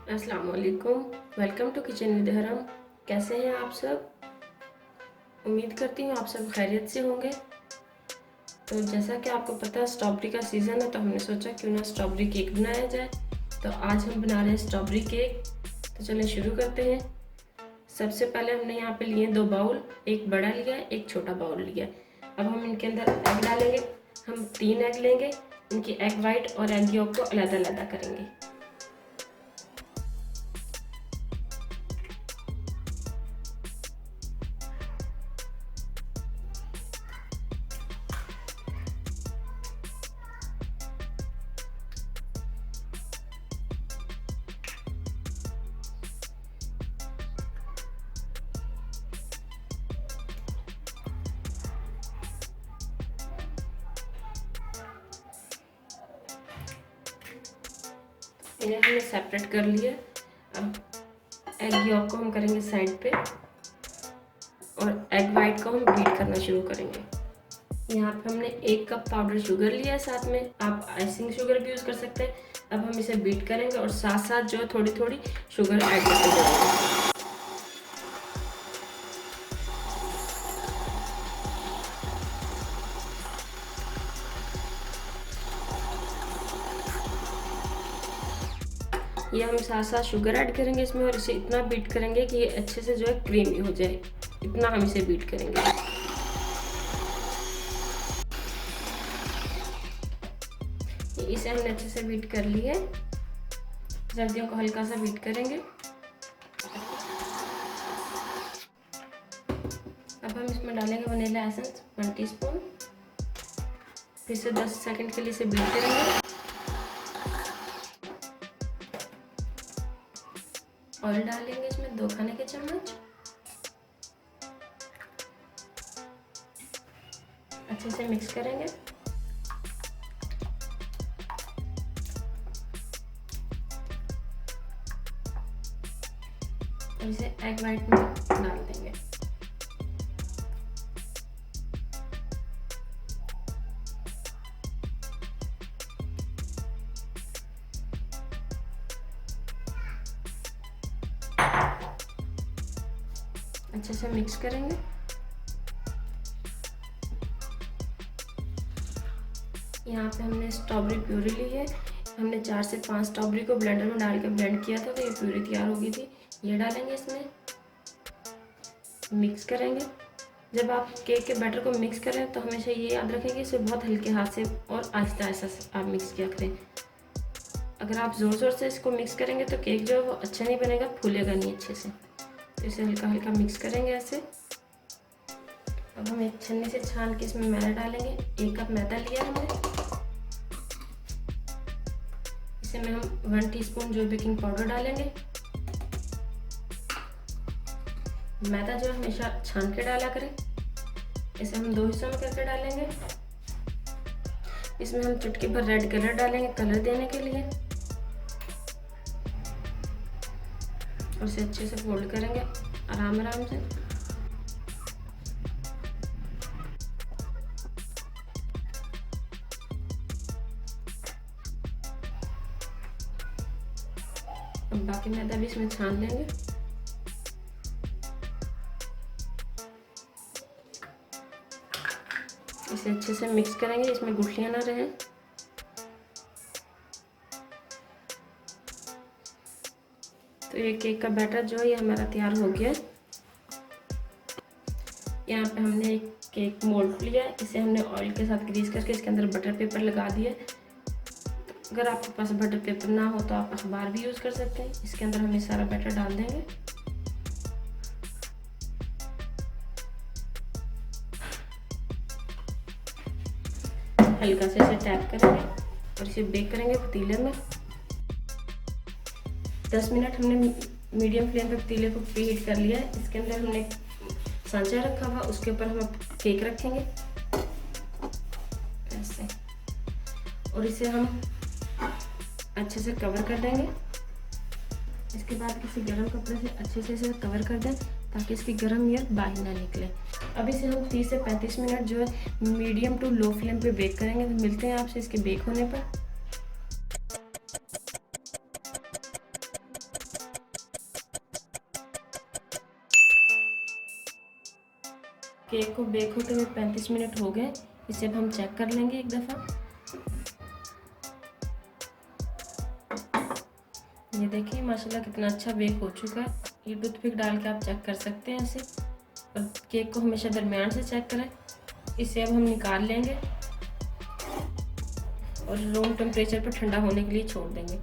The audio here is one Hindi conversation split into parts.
अस्सलाम वालेकुम। वेलकम टू किचन विद हरम। कैसे हैं आप सब? उम्मीद करती हूँ आप सब खैरियत से होंगे। तो जैसा कि आपको पता है स्ट्रॉबेरी का सीज़न है, तो हमने सोचा क्यों ना स्ट्रॉबेरी केक बनाया जाए। तो आज हम बना रहे हैं स्ट्रॉबेरी केक। तो चलिए शुरू करते हैं। सबसे पहले हमने यहाँ पे लिए 2 बाउल, एक बड़ा लिया है, एक छोटा बाउल लिया है। अब हम इनके अंदर एग डालेंगे। हम 3 एग लेंगे। इनकी एग वाइट और एग यॉक को अलग-अलग करेंगे। इन्हें हमने सेपरेट कर लिया। अब एग यॉक को हम करेंगे साइड पे और एग वाइट को हम बीट करना शुरू करेंगे। यहाँ पे हमने 1 कप पाउडर शुगर लिया है, साथ में आप आइसिंग शुगर भी यूज़ कर सकते हैं। अब हम इसे बीट करेंगे और साथ साथ जो है थोड़ी थोड़ी शुगर ऐड करते जाएंगे। ये हम साथ साथ शुगर ऐड करेंगे इसमें और इसे इतना बीट करेंगे कि ये अच्छे से जो है क्रीमी हो जाए। इतना हम इसे बीट करेंगे। इसे हमने अच्छे से बीट कर लिया है। सर्दियों को हल्का सा बीट करेंगे। अब हम इसमें डालेंगे वनीला एसेंस 1 टीस्पून। फिर से 10 सेकंड के लिए इसे बीट करेंगे। ऑयल डालेंगे इसमें 2 खाने के चम्मच। अच्छे से मिक्स करेंगे। और इसे एग वाइट में डाल देंगे। अच्छे से मिक्स करेंगे। यहाँ पे हमने स्ट्रॉबेरी प्यूरी ली है। हमने 4 से 5 स्ट्रॉबेरी को ब्लेंडर में डाल के ब्लेंड किया था, तो ये प्यूरी तैयार हो गई थी। ये डालेंगे इसमें, मिक्स करेंगे। जब आप केक के बैटर को मिक्स करें तो हमेशा ये याद रखें कि इसे बहुत हल्के हाथ से और आहिस्ता आहिस्ता आप मिक्स किया करें। अगर आप ज़ोर ज़ोर से इसको मिक्स करेंगे तो केक जो है वो अच्छा नहीं बनेगा, फूलेगा नहीं अच्छे से। तो इसे हल्का हल्का मिक्स करेंगे ऐसे। अब हम एक छन्नी से छान के इसमें मैदा डालेंगे। 1 कप मैदा लिया हमने। इसे में हम 1 टीस्पून जो बेकिंग पाउडर डालेंगे। मैदा जो हमेशा छान के डाला करें। इसे हम 2 हिस्सों में करके डालेंगे। इसमें हम चुटकी भर रेड कलर डालेंगे कलर देने के लिए, और इसे अच्छे से फोल्ड करेंगे आराम आराम से। अब बाकी मैदा भी इसमें छान लेंगे। इसे अच्छे से मिक्स करेंगे, इसमें गुठलियां ना रहें। तो ये केक का बैटर जो है ये हमारा तैयार हो गया। यहाँ पे हमने एक केक मोल्ड लिया है। इसे हमने ऑयल के साथ ग्रीस करके इसके अंदर बटर पेपर लगा दिया। तो अगर आपके पास बटर पेपर ना हो तो आप अखबार भी यूज़ कर सकते हैं। इसके अंदर हम ये सारा बैटर डाल देंगे। हल्का से इसे टैप करेंगे और इसे बेक करेंगे पतीले में। 10 मिनट हमने मीडियम फ्लेम पे पतीले को प्रीहीट कर लिया है। इसके अंदर हमने सांचा रखा हुआ, उसके ऊपर हम केक रखेंगे ऐसे, और इसे हम अच्छे से कवर कर देंगे। इसके बाद किसी गर्म कपड़े से अच्छे से इसे कवर कर दें ताकि इसकी गर्म एयर बाहर ना निकले। अब इसे हम 30 से 35 मिनट जो है मीडियम टू लो फ्लेम पे बेक करेंगे। तो मिलते हैं आपसे इसके बेक होने पर। केक को बेक होते हुए 35 मिनट हो गए। इसे अब हम चेक कर लेंगे एक दफ़ा। ये देखिए माशाल्लाह कितना अच्छा बेक हो चुका है। ये टूथपिक डाल के आप चेक कर सकते हैं इसे। और केक को हमेशा दरमियान से चेक करें। इसे अब हम निकाल लेंगे और रूम टेम्परेचर पर ठंडा होने के लिए छोड़ देंगे।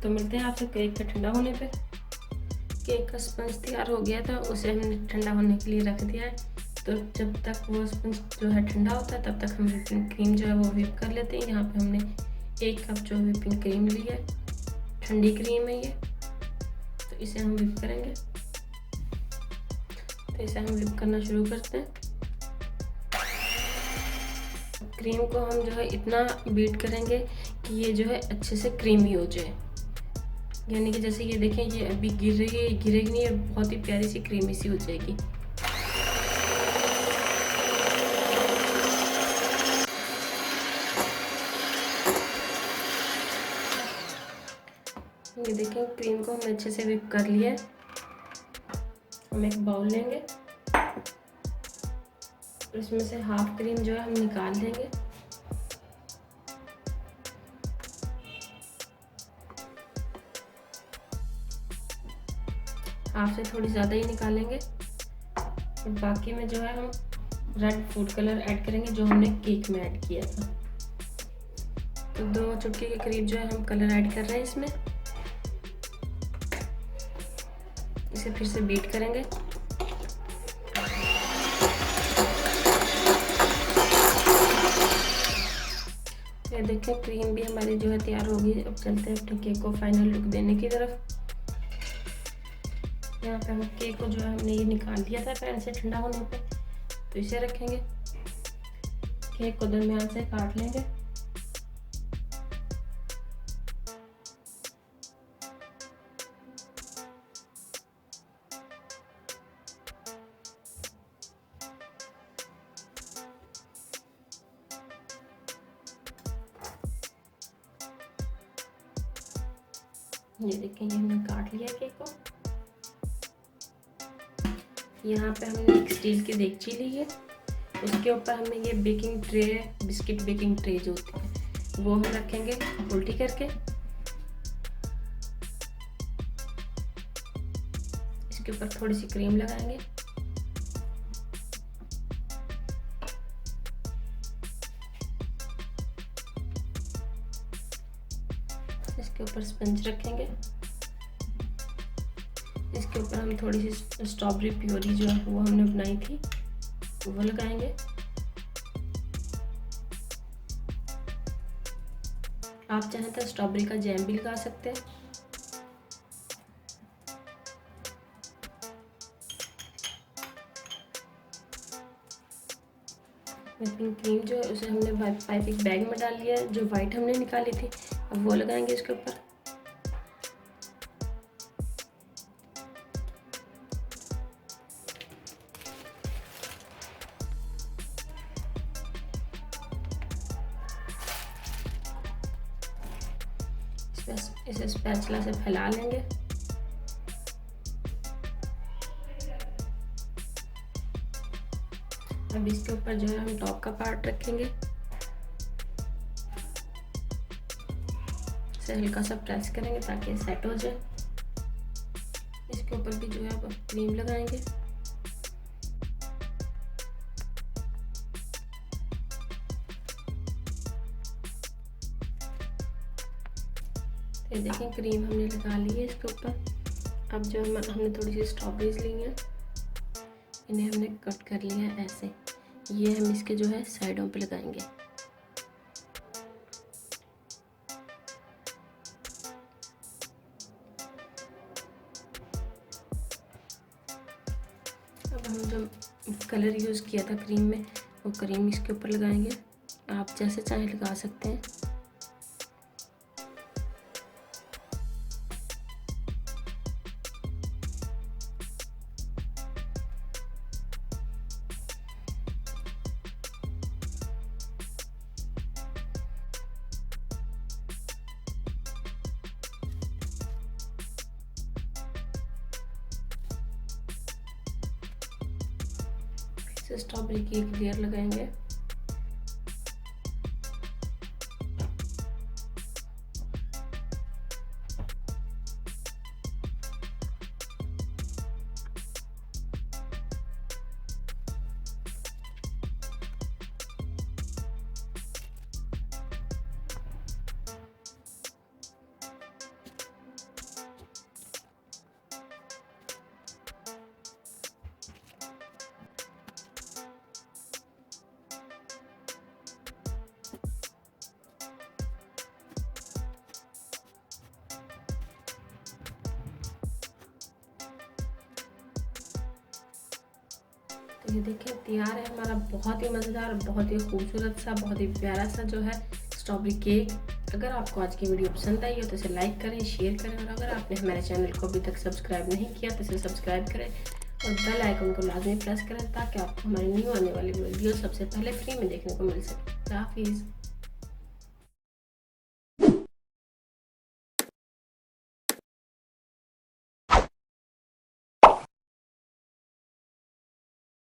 तो मिलते हैं आपसे केक के ठंडा होने पे। केक का स्पंज तैयार हो गया था, उसे हमने ठंडा होने के लिए रख दिया है। तो जब तक वो स्पंज जो है ठंडा होता है तब तक हम व्हिपिंग क्रीम जो है वो व्हिप कर लेते हैं। यहाँ पे हमने 1 कप जो व्हिपिंग क्रीम ली है, ठंडी क्रीम है ये। तो इसे हम व्हिप करेंगे। तो इसे हम व्हिप करना शुरू करते हैं। क्रीम को हम जो है इतना बीट करेंगे कि ये जो है अच्छे से क्रीमी हो जाए। यानी कि जैसे ये देखें ये अभी गिर रही है, गिरेगी नहीं, ये बहुत ही प्यारी सी क्रीमी सी हो जाएगी। ये देखें क्रीम को हमने अच्छे से व्हिप कर लिया है। हम एक बाउल लेंगे और इसमें से हाफ क्रीम जो है हम निकाल देंगे। हाफ से थोड़ी ज़्यादा ही निकालेंगे। और बाकी में जो है हम रेड फूड कलर ऐड करेंगे जो हमने केक में ऐड किया था। तो 2 चुटकी के करीब जो है हम कलर ऐड कर रहे हैं इसमें। इसे फिर से बीट करेंगे। ये देखिए क्रीम भी हमारी जो है तैयार हो गई। अब चलते हैं अपने केक को फाइनल लुक देने की तरफ। यहाँ पे हम केक को जो है हमने ये निकाल दिया था पैन से ठंडा होने पे। तो इसे रखेंगे, केक को दरमियान से काट लेंगे। ये देखिए हमने काट लिया केक को। यहाँ पे हमने एक स्टील की देगची ली है, उसके ऊपर हमने ये baking tray, biscuit baking tray जो होती है वो हम रखेंगे उल्टी करके। इसके ऊपर थोड़ी सी क्रीम लगाएंगे। इसके ऊपर स्पंज रखेंगे। इसके ऊपर हम थोड़ी सी स्ट्रॉबेरी प्योरी जो है वो हमने बनाई थी वो लगाएंगे। आप चाहें तो स्ट्रॉबेरी का जैम भी लगा सकते हैं। व्हिपिंग क्रीम जो है उसे हमने पाइप एक बैग में डाल लिया है, जो वाइट हमने निकाली थी। अब वो लगाएंगे इसके ऊपर। इसे स्पैचुला से फैला लेंगे। अब इसके ऊपर जो है हम टॉप का पार्ट रखेंगे। इसे हल्का सा प्रेस करेंगे ताकि सेट हो जाए। इसके ऊपर भी जो है अब क्रीम लगाएंगे। ये देखें क्रीम हमने लगा ली है इसके ऊपर। अब जो हमने थोड़ी सी स्ट्रॉबेरीज ली हैं, इन्हें हमने कट कर लिया है ऐसे। ये हम इसके जो है साइडों पे लगाएंगे। अब हम जो कलर यूज़ किया था क्रीम में वो क्रीम इसके ऊपर लगाएंगे। आप जैसे चाहे लगा सकते हैं। से स्ट्रॉबेरी की एक लेयर लगाएंगे। तो ये देखिए तैयार है हमारा बहुत ही मज़ेदार, बहुत ही खूबसूरत सा, बहुत ही प्यारा सा जो है स्ट्रॉबेरी केक। अगर आपको आज की वीडियो पसंद आई हो तो इसे लाइक करें, शेयर करें, और अगर आपने हमारे चैनल को अभी तक सब्सक्राइब नहीं किया तो इसे सब्सक्राइब करें और बेल आइकन को लाजमी प्रेस करें ताकि आपको हमारी न्यू आने वाली वीडियो सबसे पहले फ्री में देखने को मिल सके। हाफिज़।